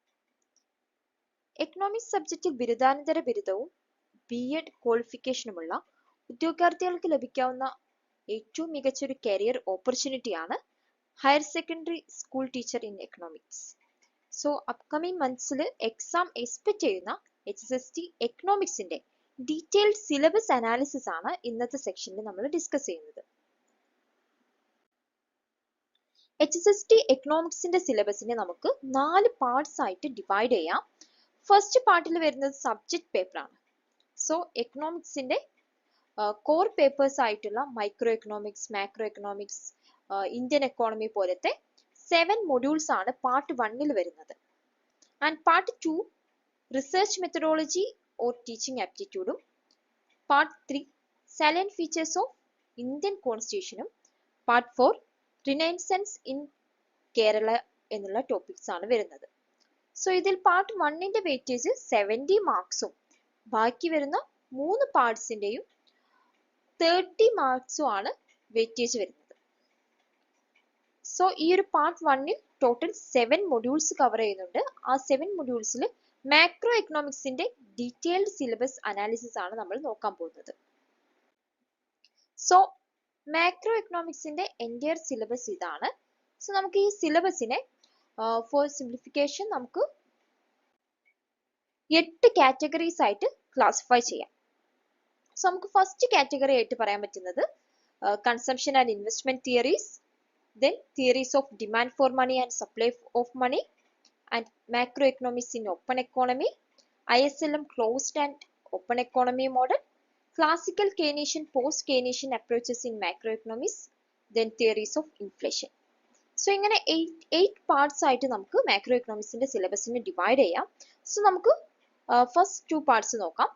Economics സബ്ജക്റ്റിൽ ബിരുദാനന്തര ബിരുദവും BEd ക്വാളിഫിക്കേഷനുമുള്ള ഉദ്യോഗാർത്ഥികൾക്ക് ലഭിക്കാവുന്ന ഏറ്റവും മികച്ചൊരു കരിയർ ഓപ്പർച്യൂണിറ്റിയാണ് higher secondary school teacher in economics. So upcoming മന്ത്സിൽ എക്സാം എക്സ്പെക്ട് ചെയ്യുന്ന HSST എക്കണോമിക്സിന്റെ ഡീറ്റെയിൽഡ് സിലബസ് അനാലിസിസ് ആണ് ഇന്നത്തെ സെക്ഷനിൽ നമ്മൾ ഡിസ്കസ് ചെയ്യുന്നത്. HSST എക്കണോമിക്സിന്റെ സിലബസിനെ നമുക്ക് 4 പാർട്സ് ആയിട്ട് ഡിവൈഡ് ചെയ്യാം. ഫസ്റ്റ് പാർട്ടിൽ വരുന്നത് സബ്ജക്ട് പേപ്പർ ആണ്. സോ എക്കണോമിക്സിന്റെ കോർ പേപ്പേഴ്സ് ആയിട്ടുള്ള micro economics, macro economics, Indian economy പോലത്തെ 7 മൊഡ്യൂൾസ് ആണ് പാർട്ട് 1 വരുന്നത്. And part 2 research methodology or teaching ആപ്റ്റിറ്റ്യൂഡും, part 3 salient features of Indian കോൺസ്റ്റിറ്റ്യൂഷനും, പാർട്ട് 4 റിനൈസൻസ് ഇൻ കേരള എന്നുള്ള ടോപ്പിക്സ് ആണ് വരുന്നത്. സോ ഇതിൽ പാർട്ട് 1ന്റെ വെയിറ്റേജ് 70 മാർക്സും ബാക്കി വരുന്ന 3 പാർട്സിന്റെയും 30 മാർക്സും ആണ് വെയിറ്റേജ് വരുന്നത്. സോ ഈ ഒരു പാർട്ട് 1ൽ ടോട്ടൽ 7 മൊഡ്യൂൾസ് കവർ ചെയ്യുന്നുണ്ട്. ആ 7 മൊഡ്യൂൾസിൽ മാക്രോ എക്കണോമിക്സിന്റെ ഡീറ്റെയിൽഡ് സിലബസ് അനാലിസിസ് ആണ് നമ്മൾ നോക്കാൻ പോകുന്നത്. സോ മാക്രോ എക്കണോമിക്സിന്റെ എൻറ്റയർ സിലബസ് ഇതാണ്. സോ നമുക്ക് ഈ സിലബസിനെ ഫോർ സിംപ്ലിഫിക്കേഷൻ നമുക്ക് 8 കാറ്റഗറീസ് ആയിട്ട് ക്ലാസിഫൈ ചെയ്യാം. സോ നമുക്ക് ഫസ്റ്റ് കാറ്റഗറി ആയിട്ട് പറയാൻ പറ്റുന്നത് consumption and investment theories, then theories of demand for money and supply of money, and macro economics in open economy, ISLM closed and open economy model, classical Keynesian post Keynesian approaches in macro economics, then theories of inflation. So ഇങ്ങനെ 8 parts ആയിട്ട് നമുക്ക് macro എക്കണോമിക്സിന്റെ സിലബസിനെ divide ചെയ്യാം. So നമുക്ക് first 2 parts നോക്കാം.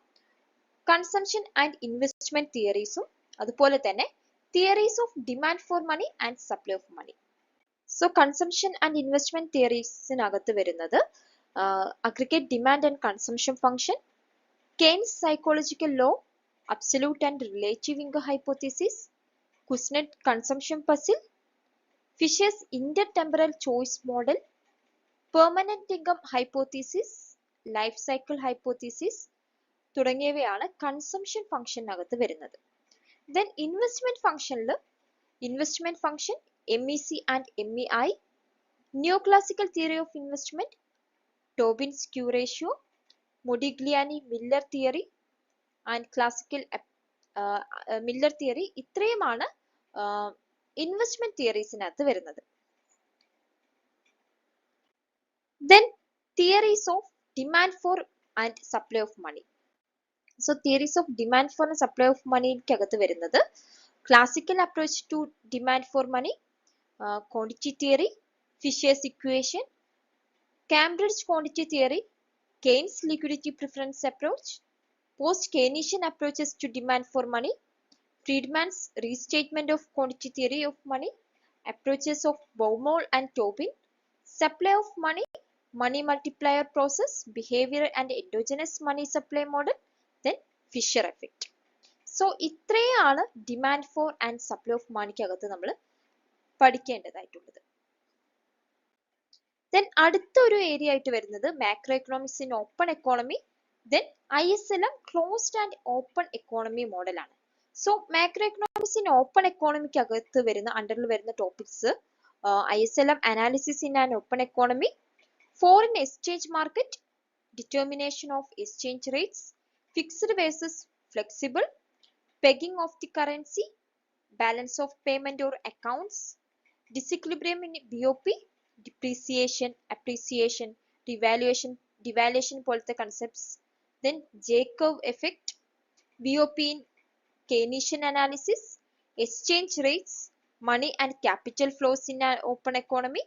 Consumption and investment തിയറീസും അതുപോലെ തന്നെ theories of demand for money and supply of money. So consumption and investment തിയറീസിനകത്ത് വരുന്നത് aggregate demand and consumption function, Keynes psychological law, absolute and relative income hypothesis, Kuznets consumption puzzle, Fisher's intertemporal choice model, permanent income hypothesis, life cycle hypothesis തുടങ്ങിയവയാണ് consumption ഫംഗ്ഷനകത്ത് വരുന്നത്. Then investment ഫംഗ്ഷനിൽ investment function, MEC and MEI, new classical theory of investment, Tobin's q ratio, Modigliani Miller theory and classical Miller theory, ഇത്രയുമാണ് investment തിയറീസിനകത്ത് വരുന്നത്. Then theories of demand for and supply of money. So theories of demand for and supply of മണിക്കകത്ത് വരുന്നത് classical approach to demand for money, quantity theory, Fisher's equation, Cambridge quantity theory, Keynes liquidity preference approach, post Keynesian approaches to demand for money, Friedman's restatement of quantity theory of money, approaches of Baumol and Tobin, supply of money, money multiplier process, behavior and endogenous money supply model, then Fisher effect. So ഇത്രയാണ് demand for and supply of മണിക്കകത്ത് നമ്മൾ പഠിക്കേണ്ടതായിട്ടുള്ളത്. Then അടുത്ത ഒരു area ആയിട്ട് വരുന്നത് macro economics in open economy, then ISLM closed and open economy മോഡലാണ്. So macro economics in open എക്കോണമിക്കകത്ത് വരുന്ന അണ്ടറിൽ വരുന്ന topics ISLM analysis in and open economy, foreign exchange market, determination of exchange rates, fixed versus flexible, pegging of the currency, balance of payment or accounts, disequilibrium in BOP, depreciation, appreciation, devaluation പോലത്തെ concepts, then J-curve effect, BOP in Keynesian analysis, exchange rates, money and capital flows in an open economy,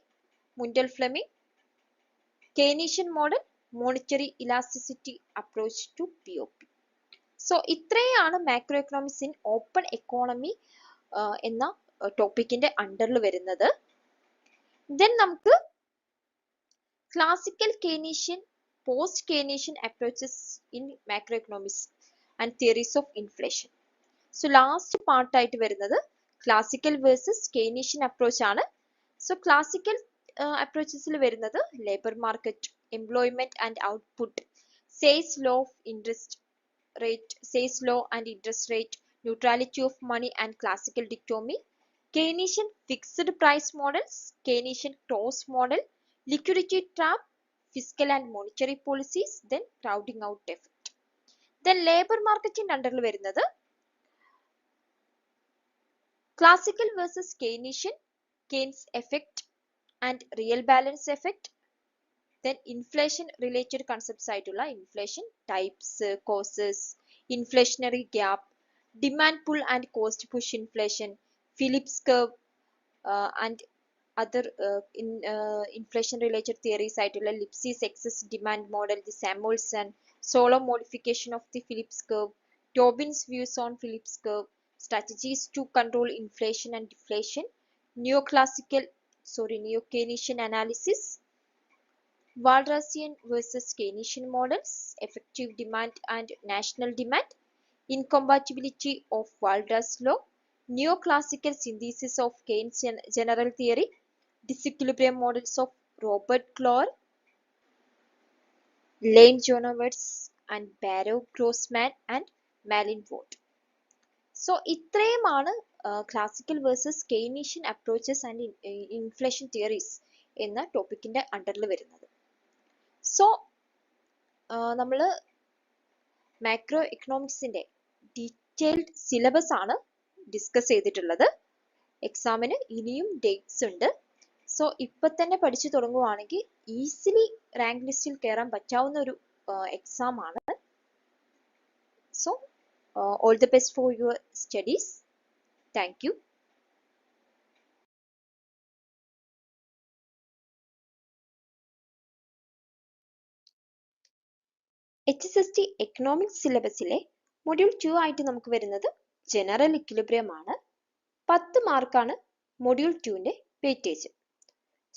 Mundell Fleming, Keynesian model, monetary elasticity approach to BOP. So ഇത്രയാണ് macro economics in open economy എന്ന ടോപ്പിക്കിന്റെ അണ്ടറിൽ വരുന്നത്. Then നമുക്ക് classical Keynesian, post Keynesian approaches in macro economics and theories of inflation. So last പാർട്ടായിട്ട് വരുന്നത് classical versus Keynesian approach ആണ്. So classical അപ്രോച്ചസിൽ വരുന്നത് labour market, employment and output, sales law of interest rate, sales law and interest rate, neutrality of money and classical dichotomy, Keynesian fixed price models, Keynesian closed model, liquidity trap, fiscal and monetary policies, then crowding out effect. Then labor marketing അണ്ടറിൽ വരുന്നത് classical versus Keynesian, Keynes effect and real balance effect. Then inflation related concepts ആയിട്ടുള്ള inflation types, causes, inflationary gap, demand pull and cost push inflation, Phillips curve and other inflation related theories ആയിട്ടുള്ള Lipsey's excess demand model, the Samuelson Solow modification of the Phillips curve, Tobin's views on Phillips curve, strategies to control inflation and deflation, neo-Keynesian analysis, Walrasian versus Keynesian models, effective demand and national demand, incompatibility of Walras law, neoclassical synthesis of Keynes general theory, disequilibrium models of Robert Clower, Lane Jonovitz and Barrow Grossman and Malin Vogt. So ഇത്രയുമാണ് classical versus Keynesian approaches and inflation theories എന്ന ടോപ്പിക്കിന്റെ അണ്ടറിൽ വരുന്നത്. So നമ്മൾ macro എക്കണോമിക്സിന്റെ detailed syllabus ആണ് discuss ചെയ്തിട്ടുള്ളത്. എക്സാമിന് ഇനിയും ഡേറ്റ്സ് ഉണ്ട്. സോ ഇപ്പൊ തന്നെ പഠിച്ചു തുടങ്ങുവാണെങ്കിൽ ഈസിലി റാങ്ക് ലിസ്റ്റിൽ കയറാൻ പറ്റാവുന്ന ഒരു എക്സാം ആണ്. So all the best for your studies. Thank you. HSST economics സിലബസിലെ മൊഡ്യൂൾ 2 ആയിട്ട് നമുക്ക് വരുന്നത് ജനറൽ ഇക്വിലിബ്രിയം ആണ്. 10 മാർക്കാണ് മൊഡ്യൂൾ 2ന്റെ വെയിറ്റേജ്.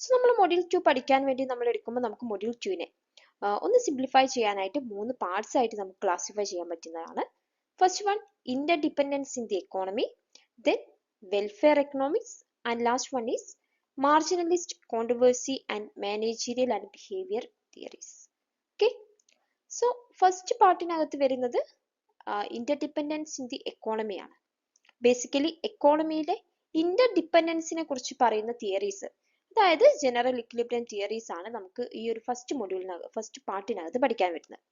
സോ നമ്മൾ മൊഡ്യൂൾ 2 പഠിക്കാൻ വേണ്ടി നമ്മൾ എടുക്കുമ്പോൾ നമുക്ക് മൊഡ്യൂൾ 2നെ ഒന്ന് സിംപ്ലിഫൈ ചെയ്യാനായിട്ട് 3 പാർട്സ് ആയിട്ട് നമുക്ക് ക്ലാസിഫൈ ചെയ്യാൻ പറ്റുന്നതാണ്. First one interdependence in the economy, then welfare economics, and last one is marginalist controversy and managerial and behavior theories. Okay, so first പാർട്ടിനകത്ത് വരുന്നത് interdependence in the economy ആണ്. Basically എക്കോണമിയിലെ ഇന്റർഡിപെൻഡൻസിനെ കുറിച്ച് പറയുന്ന theories, അതായത് general equilibrium theories ആണ് നമുക്ക് ഈ ഒരു first പാർട്ടിനകത്ത് പഠിക്കാൻ വരുന്നത്.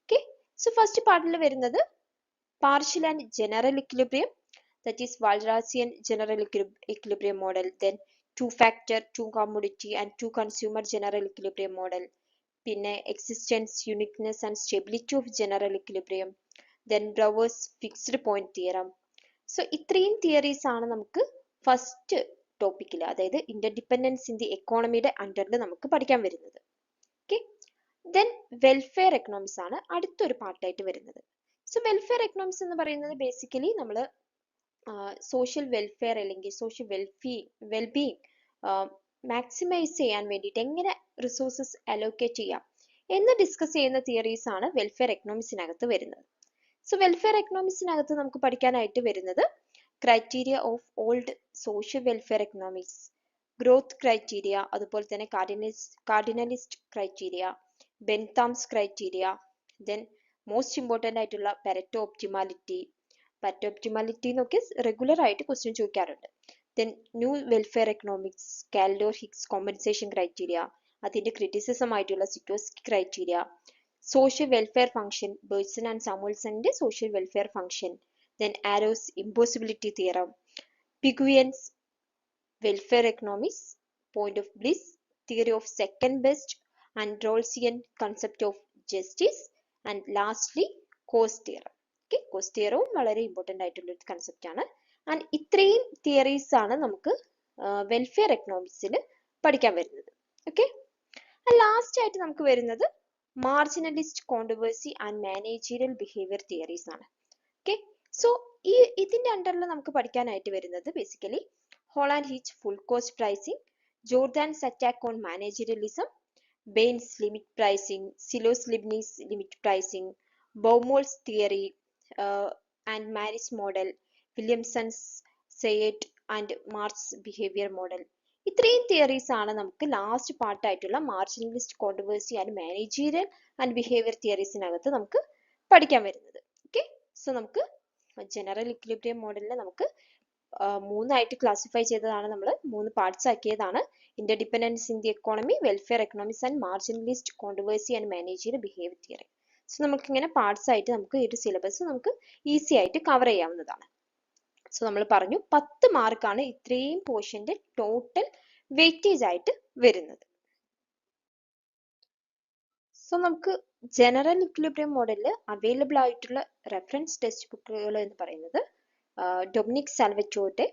ഓക്കെ, സോ ഫസ്റ്റ് പാർട്ടിൽ വരുന്നത് partial and general equilibrium, that is Walrasian general equilibrium model, then two factor, two commodity and two consumer general equilibrium model, പിന്നെ existence, uniqueness and stability of general equilibrium, then Brouwer's fixed point theorem. So ഇത്രയും theories ആണ് നമുക്ക് first ടോപ്പിക്കിൽ, അതായത് interdependence in the എക്കോണമിയുടെ അണ്ടറിൽ നമുക്ക് പഠിക്കാൻ വരുന്നത്. ഓക്കെ, ദെൻ വെൽഫെയർ എക്കണോമിക്സ് ആണ് അടുത്തൊരു പാർട്ടായിട്ട് വരുന്നത്. സോ വെൽഫെയർ എക്കണോമിക്സ് എന്ന് പറയുന്നത് ബേസിക്കലി നമ്മൾ സോഷ്യൽ വെൽഫെയർ അല്ലെങ്കിൽ സോഷ്യൽ വെൽബീയിങ് മാക്സിമൈസ് ചെയ്യാൻ വേണ്ടിയിട്ട് എങ്ങനെ റിസോഴ്സസ് അലോക്കേറ്റ് ചെയ്യാം എന്ന് ഡിസ്കസ് ചെയ്യുന്ന തിയറീസ് ആണ് വെൽഫെയർ എക്കണോമിക്സിനകത്ത് വരുന്നത്. സോ വെൽഫെയർ എക്കണോമിക്സിനകത്ത് നമുക്ക് പഠിക്കാനായിട്ട് വരുന്നത് criteria of old social welfare economics, growth criteria, അതുപോലെ തന്നെ cardinalist criteria, Bentham's criteria, then most important ആയിട്ടുള്ള പാരറ്റോ ഒപ്റ്റിമാലിറ്റി എന്നൊക്കെ റെഗുലർ ആയിട്ട് ക്വസ്റ്റ്യൻ ചോദിക്കാറുണ്ട്. Then new welfare economics, Kaldor Hicks compensation criteria, അതിന്റെ ക്രിറ്റിസിസം ആയിട്ടുള്ള Scitovsky criteria, social welfare function, Bergson and സാമുവൽസന്റെ social welfare function, then Arrow's impossibility theorem, Pigouvian welfare economics, point of bliss, theory of second best, and Rawlsian concept of justice, and lastly cost theorem. Okay, cost theorem വളരെ important ആയിട്ടുള്ള ഒരു concept ആണ്. And ഇത്രയും theories ആണ് നമുക്ക് welfare എക്കണോമിക്സിൽ പഠിക്കാൻ വരുന്നത്. Okay, last ആയിട്ട് നമുക്ക് വരുന്നത് marginalist controversy and managerial behaviour theories ആണ്. ഓക്കെ, സോ ഇതിന്റെ അണ്ടറിൽ നമുക്ക് പഠിക്കാനായിട്ട് വരുന്നത് basically Hall and Hitch full cost pricing, Jordan's attack on managerialism, Bain's limit pricing, Silos-Leibniz limit pricing, Baumol's theory and Maris model, Williamson's Sayet and Marx's behavior model. ഇത്രയും theories ആണ് നമുക്ക് last പാർട്ടായിട്ടുള്ള marginalist controversy and managerial and behaviour തിയറീസിനകത്ത് നമുക്ക് പഠിക്കാൻ വരുന്നത്. Okay, so നമുക്ക് general equilibrium മോഡലിൽ നമുക്ക് മൂന്നായിട്ട് ക്ലാസിഫൈ ചെയ്തതാണ്, നമ്മൾ 3 പാർട്സ് ആക്കിയതാണ്. Interdependence in the economy, welfare economics and marginalist controversy and managerial behaviour theory. So നമുക്ക് ഇങ്ങനെ പാർട്സ് ആയിട്ട് നമുക്ക് ഈ ഒരു സിലബസ് നമുക്ക് ഈസി ആയിട്ട് കവർ ചെയ്യാവുന്നതാണ്. സോ നമ്മൾ പറഞ്ഞു 10 മാർക്കാണ് ഇത്രയും പോർഷന്റെ ടോട്ടൽ വെയിറ്റേജ് ആയിട്ട് വരുന്നത്. സോ നമുക്ക് ജനറൽ ഇക്വിലിബ്രിയം മോഡലിൽ അവൈലബിൾ ആയിട്ടുള്ള റെഫറൻസ് ടെക്സ്റ്റ് ബുക്കുകൾ എന്ന് പറയുന്നത് ഡൊമിനിക് സാൽവറ്റോറിന്റെ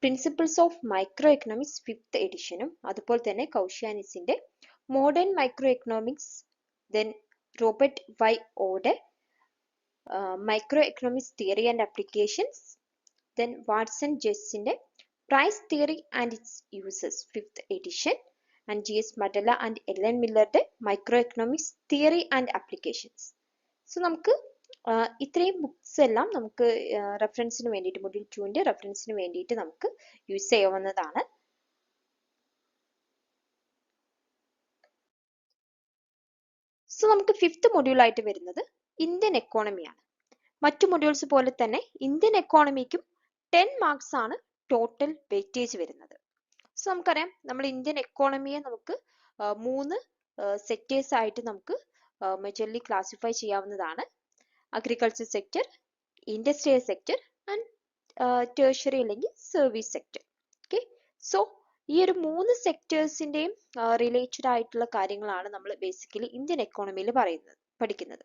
principles of micro economics 5th എഡിഷനും അതുപോലെ തന്നെ കൗഷ്യാനിസിന്റെ modern micro economics, then Robert Y ഓടെ micro economics theory and applications, then Watson ജെസ്സിന്റെ price theory and its uses 5th edition, and G.S. Madala and Ellen Miller's Microeconomics Theory and Applications. So നമുക്ക് ഇത്രയും books എല്ലാം നമുക്ക് റെഫറൻസിന് വേണ്ടിയിട്ട് module 2ന്റെ റെഫറൻസിന് വേണ്ടിയിട്ട് നമുക്ക് use ചെയ്യാവുന്നതാണ്. സോ നമുക്ക് 5th മൊഡ്യൂൾ ആയിട്ട് വരുന്നത് ഇന്ത്യൻ എക്കോണമിയാണ്. മറ്റു മൊഡ്യൂൾസ് പോലെ തന്നെ ഇന്ത്യൻ എക്കോണമിക്കും 10 മാർക്സ് ആണ് ടോട്ടൽ വെയിറ്റേജ് വരുന്നത്. സോ നമുക്കറിയാം നമ്മൾ ഇന്ത്യൻ എക്കോണമിയെ നമുക്ക് 3 സെക്ടേഴ്സ് ആയിട്ട് നമുക്ക് മെജർലി ക്ലാസിഫൈ ചെയ്യാവുന്നതാണ്. Agriculture sector, industrial sector and tertiary അല്ലെങ്കിൽ സർവീസ് സെക്ടർ. ഓക്കെ, സോ ഈ ഒരു 3 സെക്ടേഴ്സിന്റെയും റിലേറ്റഡ് ആയിട്ടുള്ള കാര്യങ്ങളാണ് നമ്മൾ ബേസിക്കലി ഇന്ത്യൻ എക്കോണമിയിൽ പഠിക്കുന്നത്.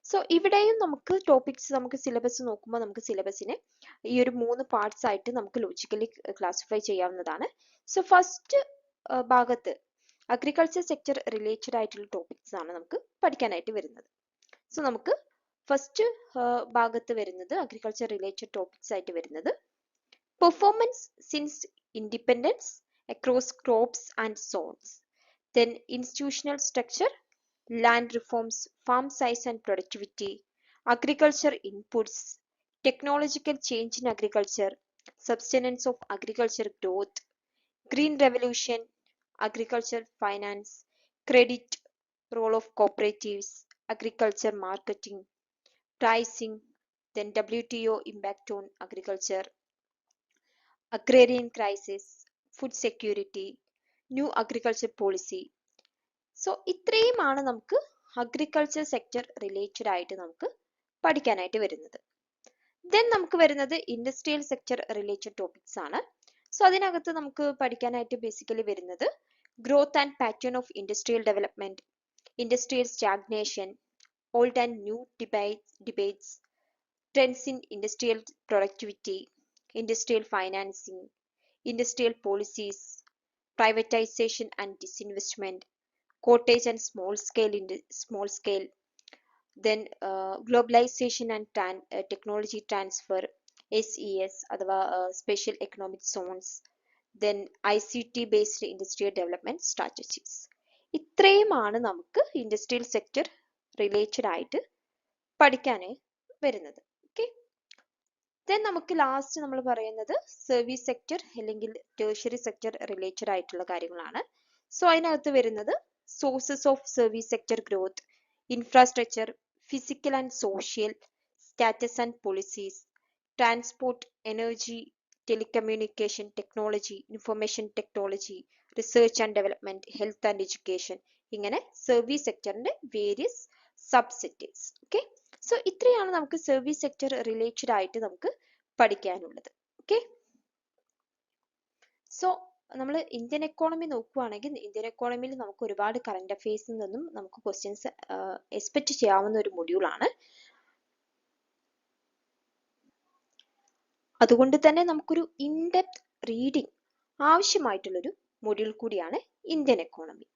സോ ഇവിടെയും നമുക്ക് ടോപ്പിക്സ്, നമുക്ക് സിലബസ് നോക്കുമ്പോൾ നമുക്ക് സിലബസിനെ ഈ ഒരു 3 പാർട്സ് ആയിട്ട് നമുക്ക് ലോജിക്കലി ക്ലാസിഫൈ ചെയ്യാവുന്നതാണ്. സോ ഫസ്റ്റ് ഭാഗത്ത് അഗ്രികൾച്ചർ സെക്ടർ റിലേറ്റഡ് ആയിട്ടുള്ള ടോപ്പിക്സ് ആണ് നമുക്ക് പഠിക്കാനായിട്ട് വരുന്നത്. സോ നമുക്ക് ഫസ്റ്റ് ഭാഗത്ത് വരുന്നത് അഗ്രികൾച്ചർ റിലേറ്റഡ് ടോപ്പിക്സ് ആയിട്ട് വരുന്നത് performance since independence across crops and zones, then institutional structure, land reforms, farm size and productivity, agriculture inputs, technological change in agriculture, subsistence of agriculture growth, green revolution, agriculture finance, credit, role of cooperatives, agriculture marketing, pricing, then WTO impact on agriculture, agrarian crisis, food security, new agriculture policy. So ഇത്രയുമാണ് നമുക്ക് agriculture sector related ആയിട്ട് നമുക്ക് പഠിക്കാനായിട്ട് വരുന്നത്. Then നമുക്ക് വരുന്നത് industrial sector related topics ആണ്. So അതിനകത്ത് നമുക്ക് പഠിക്കാനായിട്ട് ബേസിക്കലി വരുന്നത് growth and pattern of industrial development, industrial stagnation, old and new debates, trends in industrial productivity, industrial financing, industrial policies, privatisation and disinvestment, cottage and small scale, then globalization and technology transfer, SES അഥവാ special economic zones, then ICT based industrial development strategies. ഇത്രയുമാണ് നമുക്ക് industrial sector related ആയിട്ട് പഠിക്കാൻ വരുന്നത്. Okay, then നമുക്ക് last നമ്മൾ പറയുന്നത് service sector അല്ലെങ്കിൽ ടേഴ്സറി സെക്ടർ റിലേറ്റഡ് ആയിട്ടുള്ള കാര്യങ്ങളാണ്. സോ അതിനകത്ത് വരുന്നത് sources of service sector growth, infrastructure, physical and social, status and policies, transport, energy, telecommunication technology, information technology, research and development, health and education. ഇങ്ങനെ service സെക്ടറിന്റെ various sub sectors. Okay, so ഇത്രയാണ് നമുക്ക് service sector related ആയിട്ട് നമുക്ക് പഠിക്കാനുള്ളത്. Okay, so നമ്മൾ Indian economy നോക്കുകയാണെങ്കിൽ Indian എക്കോണമിയിൽ നമുക്ക് ഒരുപാട് കറന്റ് അഫയേഴ്സിൽ നിന്നും നമുക്ക് ക്വസ്റ്റ്യൻസ് എക്സ്പെക്ട് ചെയ്യാവുന്ന ഒരു മൊഡ്യൂളാണ്. അതുകൊണ്ട് തന്നെ നമുക്കൊരു ഇൻഡെപ്ത് റീഡിംഗ് ആവശ്യമായിട്ടുള്ളൊരു മൊഡ്യൂൾ കൂടിയാണ് ഇന്ത്യൻ എക്കോണമി.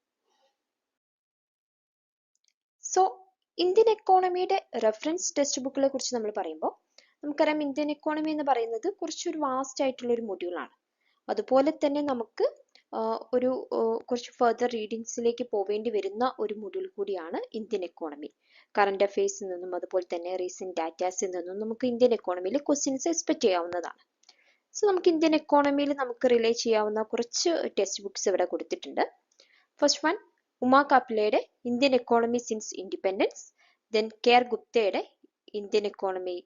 സോ ഇന്ത്യൻ എക്കോണമിയുടെ റെഫറൻസ് ടെക്സ്റ്റ് ബുക്കുകളെ കുറിച്ച് നമ്മൾ പറയുമ്പോൾ നമുക്കറിയാം ഇന്ത്യൻ എക്കോണമി എന്ന് പറയുന്നത് കുറച്ചൊരു വാസ്റ്റ് ആയിട്ടുള്ള ഒരു മൊഡ്യൂളാണ്. അതുപോലെ തന്നെ നമുക്ക് കുറച്ച് ഫർദർ റീഡിങ്സിലേക്ക് പോവേണ്ടി വരുന്ന ഒരു മൊഡ്യൂൾ കൂടിയാണ് ഇന്ത്യൻ എക്കോണമി. കറന്റ് അഫയേഴ്സിൽ നിന്നും അതുപോലെ തന്നെ റീസെന്റ് ഡാറ്റാസിൽ നിന്നും നമുക്ക് ഇന്ത്യൻ എക്കോണമിയിൽ ക്വസ്റ്റ്യൻസ് എക്സ്പെക്ട് ചെയ്യാവുന്നതാണ്. സോ നമുക്ക് ഇന്ത്യൻ എക്കോണമിയിൽ നമുക്ക് റിലേ ചെയ്യാവുന്ന കുറച്ച് ടെക്സ്റ്റ് ബുക്സ് ഇവിടെ കൊടുത്തിട്ടുണ്ട്. ഫസ്റ്റ് വൺ ഉമാ കാപ്പിലയുടെ Indian economy since independence, then K R. ഗുപ്തയുടെ Indian economy,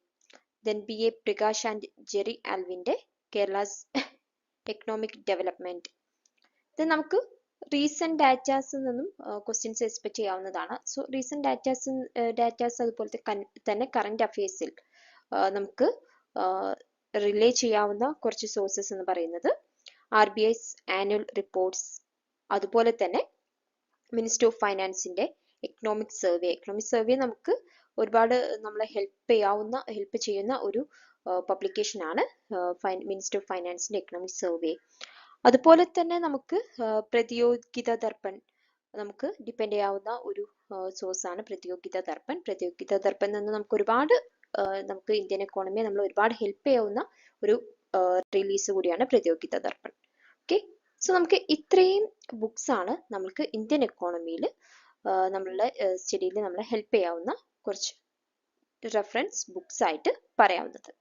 then B A. Prakash and Jerry ആൽവിന്റെ കേരളാസ് എക്കണോമിക് ഡെവലപ്മെന്റ്. ഇത് നമുക്ക് റീസെന്റ് ഡാറ്റാസിൽ നിന്നും ക്വസ്റ്റ്യൻസ് എക്സ്പെക്ട് ചെയ്യാവുന്നതാണ്. സോ റീസെന്റ് ഡാറ്റാസ് അതുപോലെ തന്നെ കറന്റ് അഫയേഴ്സിൽ നമുക്ക് റിലേ ചെയ്യാവുന്ന കുറച്ച് സോഴ്സസ് എന്ന് പറയുന്നത് RBI's ആനുവൽ റിപ്പോർട്ട്സ്, അതുപോലെ തന്നെ മിനിസ്റ്റർ ഓഫ് ഫൈനാൻസിന്റെ എക്കണോമിക് സർവേ നമുക്ക് ഒരുപാട് നമ്മളെ ഹെൽപ്പ് ചെയ്യുന്ന ഒരു പബ്ലിക്കേഷൻ ആണ് മിനിസ്റ്റർ ഓഫ് ഫൈനാൻസിന്റെ എക്കണോമിക് സർവേ. അതുപോലെ തന്നെ നമുക്ക് പ്രതിയോഗിത ദർപ്പൺ നമുക്ക് ഡിപ്പെൻഡ് ചെയ്യാവുന്ന ഒരു സോഴ്സ് ആണ് പ്രതിയോഗിത ദർപ്പൺ നിന്ന് നമുക്ക് ഒരുപാട് നമുക്ക് ഇന്ത്യൻ എക്കോണമിയെ നമ്മൾ ഒരുപാട് ഹെൽപ്പ് ചെയ്യാവുന്ന ഒരു റിലീസ് കൂടിയാണ് പ്രതിയോഗിത ദർപ്പൺ. ഓക്കെ, സോ നമുക്ക് ഇത്രയും ബുക്സ് ആണ് നമുക്ക് ഇന്ത്യൻ എക്കോണമിയിൽ നമ്മളുടെ സ്റ്റഡിയിൽ നമ്മളെ ഹെൽപ്പ് ചെയ്യാവുന്ന കുറച്ച് റെഫറൻസ് ബുക്സ് ആയിട്ട് പറയാവുന്നത്.